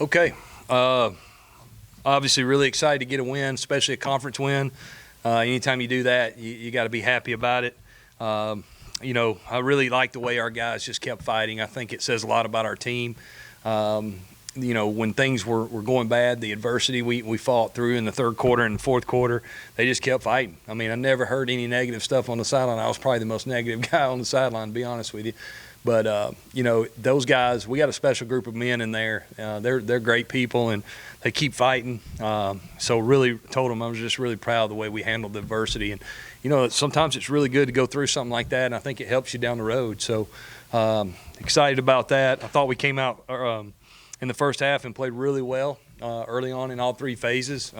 Okay. Obviously really excited to get a win, especially a conference win. Anytime you do that, you got to be happy about it. I really like the way our guys just kept fighting. I think it says a lot about our team. When things were going bad, the adversity we fought through in the third quarter and fourth quarter, they just kept fighting. I mean, I never heard any negative stuff on the sideline. I was probably the most negative guy on the sideline, to be honest with you. But, those guys, we got a special group of men in there. They're great people, and they keep fighting. So really told them I was just really proud of the way we handled the adversity. And, sometimes it's really good to go through something like that, and I think it helps you down the road. So excited about that. I thought we came out in the first half and played really well early on in all three phases.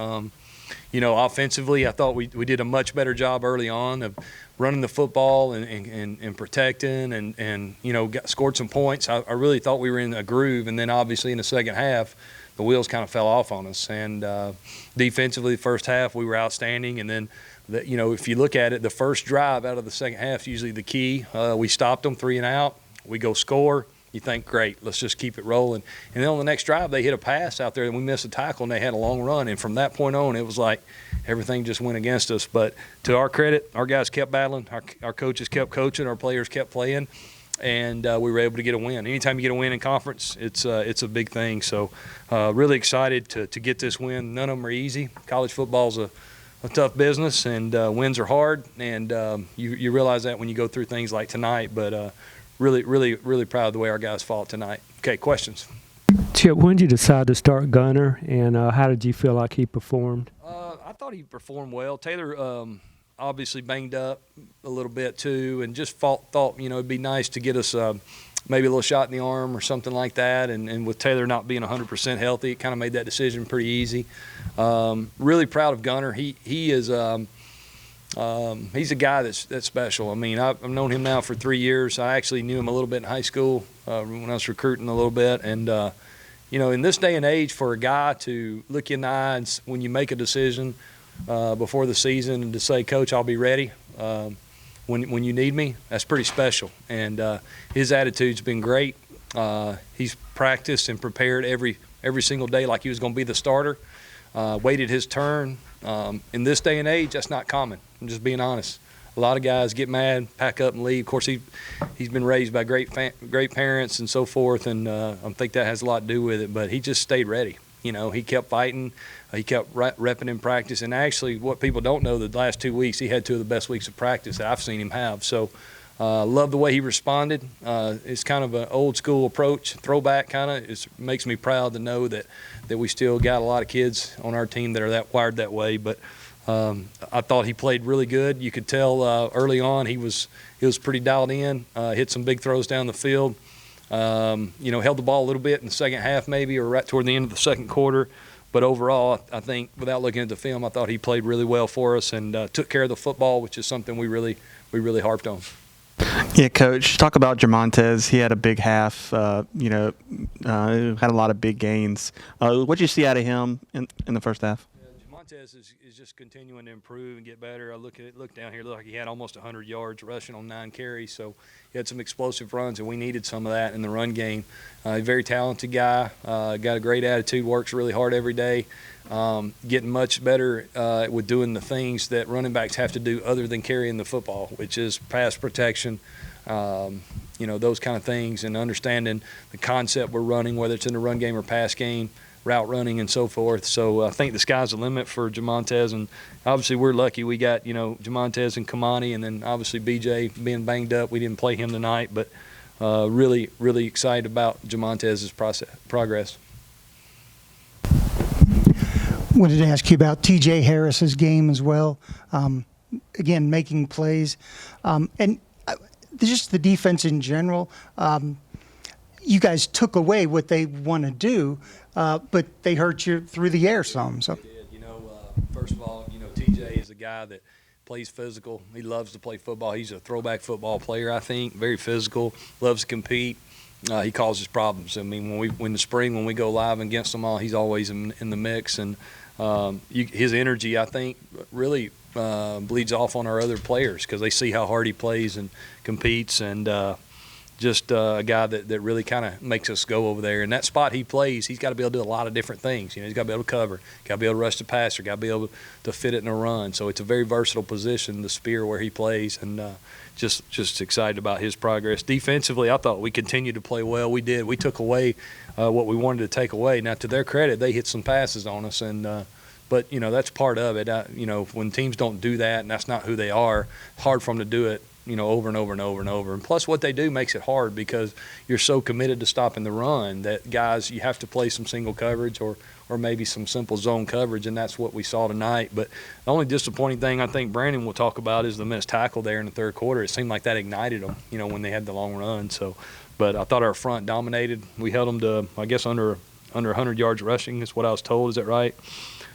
Offensively, I thought we did a much better job early on of running the football and protecting and scored some points. I really thought we were in a groove, and then obviously in the second half, the wheels kind of fell off on us. And defensively, the first half, we were outstanding. And then, if you look at it, the first drive out of the second half is usually the key. We stopped them 3 and out. We go score. You think, great, let's just keep it rolling. And then on the next drive, they hit a pass out there, and we missed a tackle, and they had a long run. And from that point on, it was like everything just went against us. But to our credit, our guys kept battling. Our coaches kept coaching. Our players kept playing. And we were able to get a win. Anytime you get a win in conference, it's a big thing. So really excited to get this win. None of them are easy. College football is a tough business, and wins are hard. And you realize that when you go through things like tonight. But really, really, really proud of the way our guys fought tonight. Okay, questions? Chip, when did you decide to start Gunner, and how did you feel like he performed? I thought he performed well. Taylor obviously banged up a little bit too, and just thought it'd be nice to get us maybe a little shot in the arm or something like that. And with Taylor not being 100% healthy, it kind of made that decision pretty easy. Really proud of Gunner. He is he's a guy that's special. I mean, I've known him now for 3 years. I actually knew him a little bit in high school when I was recruiting a little bit. And, in this day and age, for a guy to look you in the eye and when you make a decision before the season and to say, Coach, I'll be ready when you need me, that's pretty special. And his attitude's been great. He's practiced and prepared every single day like he was going to be the starter. Waited his turn. In this day and age, that's not common. I'm just being honest. A lot of guys get mad, pack up, and leave. Of course, he's been raised by great parents and so forth, and I think that has a lot to do with it. But he just stayed ready. He kept fighting. He kept repping in practice. And actually, what people don't know, the last 2 weeks, he had 2 of the best weeks of practice that I've seen him have. So love the way he responded. It's kind of an old school approach, throwback kind of. It makes me proud to know that we still got a lot of kids on our team that are wired that way. But I thought he played really good. You could tell early on he was pretty dialed in, hit some big throws down the field. Held the ball a little bit in the second half maybe, or right toward the end of the second quarter. But overall, I think without looking at the film, I thought he played really well for us and took care of the football, which is something we really harped on. Yeah, Coach, talk about Jamontez. He had a big half, had a lot of big gains. What did you see out of him in the first half? Jamontez is just continuing to improve and get better. I look down here, look like he had almost 100 yards rushing on 9 carries, so he had some explosive runs, and we needed some of that in the run game. Very talented guy, got a great attitude, works really hard every day, getting much better with doing the things that running backs have to do other than carrying the football, which is pass protection, those kind of things, and understanding the concept we're running, whether it's in the run game or pass game, route running and so forth. So I think the sky's the limit for Jamontez, and obviously we're lucky we got Jamontez and Kamani, and then obviously BJ being banged up. We didn't play him tonight, but really excited about Jamontez's progress. Wanted to ask you about TJ Harris's game as well. Again, making plays, and just the defense in general. You guys took away what they want to do, but they hurt you through the air some. So, they did. First of all, TJ is a guy that plays physical. He loves to play football. He's a throwback football player, I think. Very physical, loves to compete. He causes problems. I mean, when the spring when we go live against them all, he's always in the mix, and his energy, I think, really bleeds off on our other players because they see how hard he plays and competes, and just a guy that really kind of makes us go over there. And that spot he plays, he's got to be able to do a lot of different things. He's got to be able to cover, got to be able to rush the passer, got to be able to fit it in a run. So it's a very versatile position, the spear where he plays, and just excited about his progress. Defensively, I thought we continued to play well. We did. We took away what we wanted to take away. Now, to their credit, they hit some passes on us, but that's part of it. When teams don't do that, and that's not who they are, it's hard for them to do it over and over and over and over. And plus what they do makes it hard because you're so committed to stopping the run that, guys, you have to play some single coverage or maybe some simple zone coverage, and that's what we saw tonight. But the only disappointing thing I think Brandon will talk about is the missed tackle there in the third quarter. It seemed like that ignited them, when they had the long run. So, but I thought our front dominated. We held them to, I guess, under 100 yards rushing is what I was told. Is that right?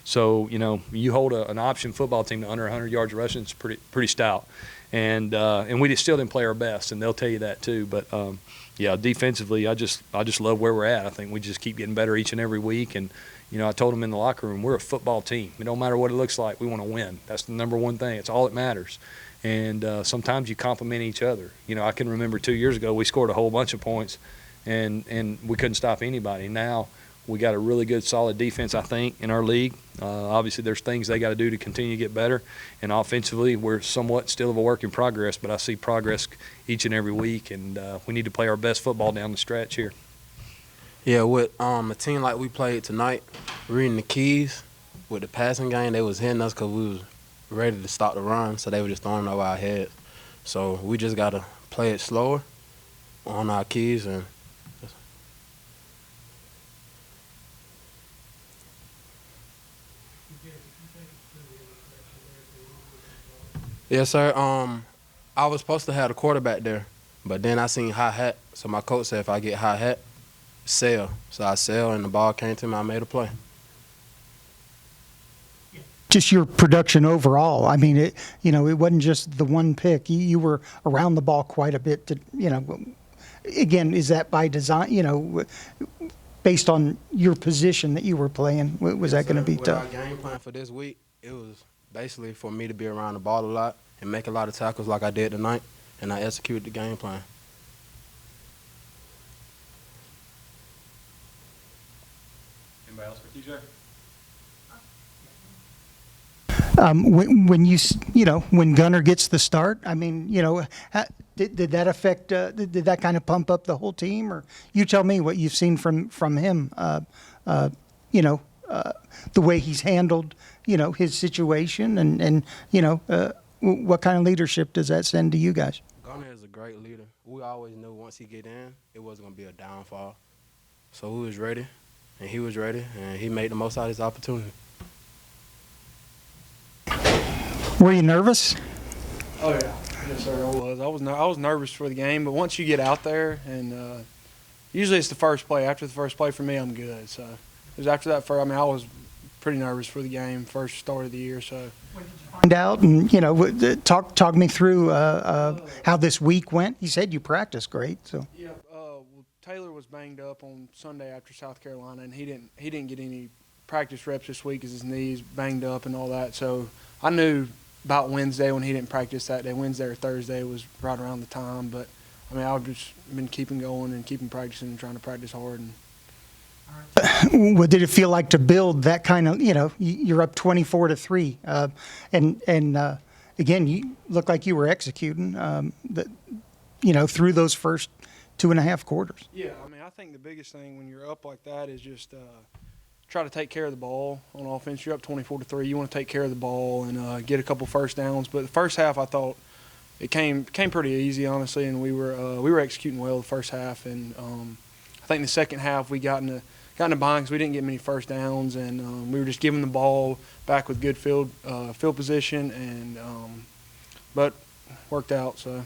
So, you hold an option football team to under 100 yards rushing, it's pretty stout. And we still didn't play our best, and they'll tell you that too. But yeah, defensively, I just love where we're at. I think we just keep getting better each and every week. And I told them in the locker room, we're a football team. It don't matter what it looks like. We want to win. That's the number one thing. It's all that matters. And sometimes you complement each other. I can remember 2 years ago we scored a whole bunch of points, and we couldn't stop anybody. Now we got a really good, solid defense, I think, in our league. Obviously, there's things they got to do to continue to get better. And offensively, we're somewhat still of a work in progress, but I see progress each and every week, and we need to play our best football down the stretch here. Yeah, with a team like we played tonight, reading the keys with the passing game, they was hitting us because we was ready to stop the run, so they were just throwing over our heads. So we just got to play it slower on our keys. And yes, sir. I was supposed to have the quarterback there, but then I seen high hat, so my coach said if I get high hat, sail. So I sailed, and the ball came to me. I made a play. Just your production overall. I mean, it wasn't just the one pick. You were around the ball quite a bit. Again, is that by design? Based on your position that you were playing, was that going to be tough? Our game plan for this week, it was basically for me to be around the ball a lot and make a lot of tackles like I did tonight, and I executed the game plan. Anybody else for TJ? When Gunner gets the start, I mean, did that affect? Did that kind of pump up the whole team, or you tell me what you've seen from him? The way he's handled, his situation, and what kind of leadership does that send to you guys? Gunner is a great leader. We always knew once he get in, it wasn't gonna be a downfall. So we was ready, and he was ready, and he made the most out of his opportunity. Were you nervous? Oh yeah, yes sir, I was. I was nervous for the game, but once you get out there, and usually it's the first play. After the first play for me, I'm good. So it was after that first. I mean, I was pretty nervous for the game, first start of the year. So When did you find out, and talk me through how this week went. You said you practiced great, so. yeah, well, Taylor was banged up on Sunday after South Carolina, and he didn't get any practice reps this week because his knee's banged up and all that. So I knew about Wednesday when he didn't practice that day. Wednesday or Thursday was right around the time. But, I mean, I've just been keeping going and keeping practicing and trying to practice hard. And What did it feel like to build that kind of, you're up 24-3. And again, you look like you were executing, through those first 2.5 quarters. yeah, I mean, I think the biggest thing when you're up like that is just try to take care of the ball on offense. You're up 24-3. You want to take care of the ball and get a couple first downs. But the first half, I thought it came pretty easy, honestly, and we were executing well the first half. And I think the second half we got in the bind because we didn't get many first downs, and we were just giving the ball back with good field position, and but worked out. So.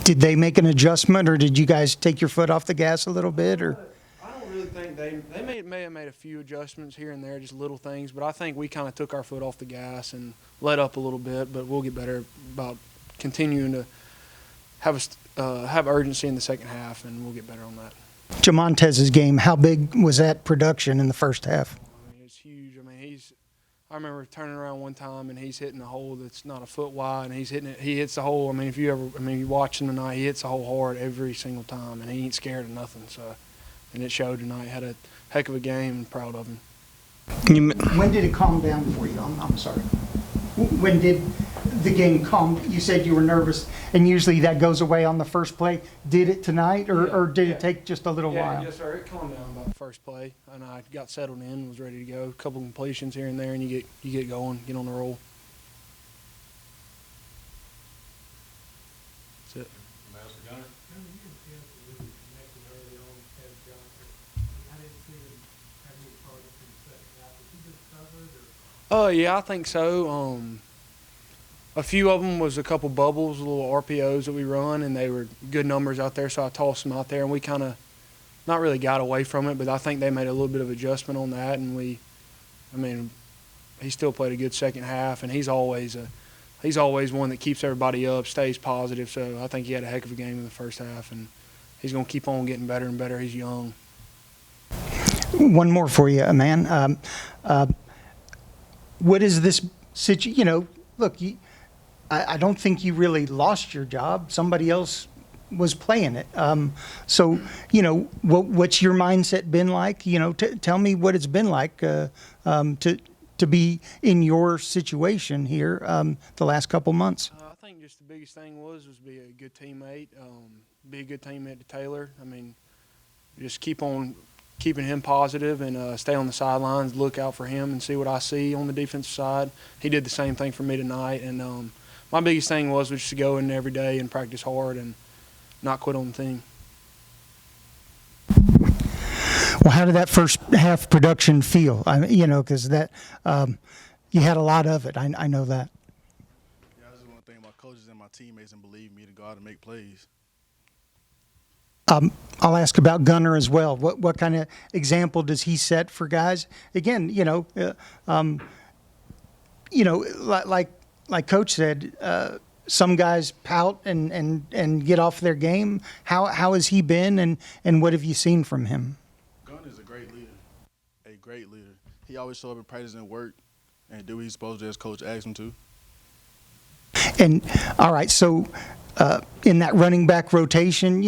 Did they make an adjustment, or did you guys take your foot off the gas a little bit, or? I don't really think they may have made a few adjustments here and there, just little things, but I think we kind of took our foot off the gas and let up a little bit, but we'll get better about continuing to have urgency in the second half, and we'll get better on that. Jamontez's game, how big was that production in the first half? I mean, it's huge. I mean, I remember turning around one time and he's hitting a hole that's not a foot wide, and he's hitting it. He hits the hole. I mean, if you watch him tonight, he hits the hole hard every single time, and he ain't scared of nothing. So, and it showed tonight. Had a heck of a game, and proud of him. When did it calm down for you? I'm sorry. When did the game calm? You said you were nervous, and usually that goes away on the first play. Did it tonight, or did it take just a little while? Yes, sir. It calmed down about the first play, and I got settled in, was ready to go. A couple completions here and there, and you get going, get on the roll. That's it. Yeah, I think so. A few of them was a couple bubbles, little RPOs that we run, and they were good numbers out there, so I tossed them out there, and we kind of not really got away from it, but I think they made a little bit of adjustment on that, and he still played a good second half, and he's always one that keeps everybody up, stays positive, so I think he had a heck of a game in the first half, and he's going to keep on getting better and better. He's young. One more for you, man. What is this situation? Look, I don't think you really lost your job. Somebody else was playing it. So, what's your mindset been like? Tell me what it's been like to be in your situation here the last couple months. I think just the biggest thing was be a good teammate, be a good teammate to Taylor. I mean, just keep on keeping him positive and stay on the sidelines, look out for him and see what I see on the defensive side. He did the same thing for me tonight, and my biggest thing was just to go in every day and practice hard and not quit on the team. Well, how did that first half production feel? Because that you had a lot of it. I know that. Yeah, I just want to thank my coaches and my teammates and believe me to go out and make plays. I'll ask about Gunner as well. What kind of example does he set for guys? Again, like Coach said, some guys pout and get off their game. How has he been, and what have you seen from him? Gunner is a great leader. He always show up in practice and work and do what he's supposed to as Coach asks him to. And all right, so in that running back rotation,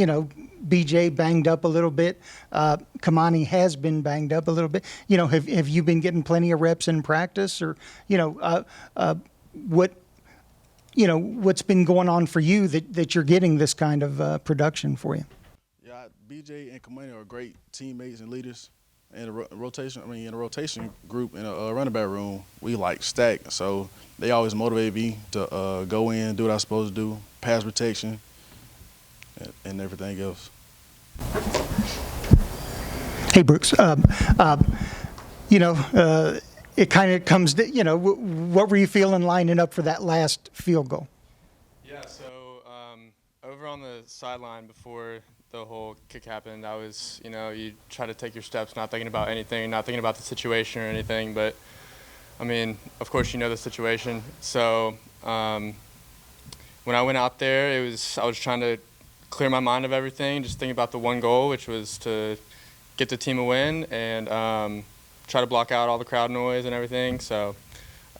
BJ banged up a little bit. Kamani has been banged up a little bit. Have you been getting plenty of reps in practice, or what's been going on for you that you're getting this kind of production for you? Yeah, BJ and Kamani are great teammates and leaders. In a rotation group in a running back room, we stack. So they always motivate me to go in, do what I'm supposed to do, pass protection, and everything else. Hey, Brooks. It kind of comes to, what were you feeling lining up for that last field goal? Yeah, so over on the sideline before the whole kick happened, I was, you try to take your steps, not thinking about anything, not thinking about the situation or anything. But, of course, the situation. So when I went out there, I was trying to clear my mind of everything, just thinking about the one goal, which was to get the team a win and try to block out all the crowd noise and everything. So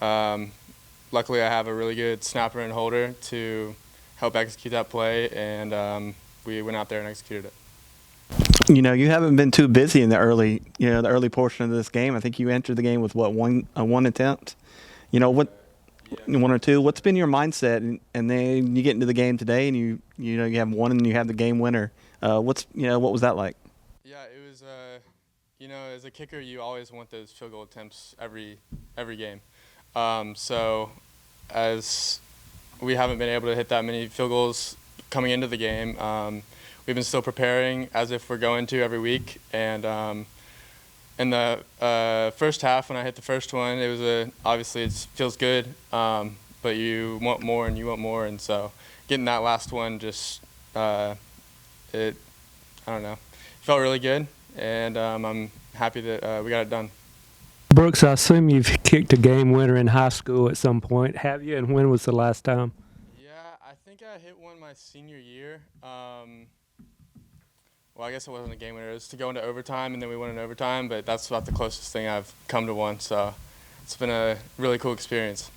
luckily I have a really good snapper and holder to help execute that play, and we went out there and executed it. You haven't been too busy in the early portion of this game. I think you entered the game with one attempt. One or two. What's been your mindset? And then you get into the game today, and you have one, and you have the game winner. What was that like? Yeah, it was. As a kicker, you always want those field goal attempts every game. So as we haven't been able to hit that many field goals coming into the game, we've been still preparing as if we're going to every week. And in the first half, when I hit the first one, it was obviously it feels good, but you want more and you want more, and so getting that last one just I don't know, felt really good, and I'm happy that we got it done. Brooks, I assume you've kicked a game winner in high school at some point, have you? And when was the last time? Yeah, I think I hit one my senior year. Well, I guess it wasn't a game winner. It was to go into overtime, and then we won in overtime, but that's about the closest thing I've come to one. So it's been a really cool experience.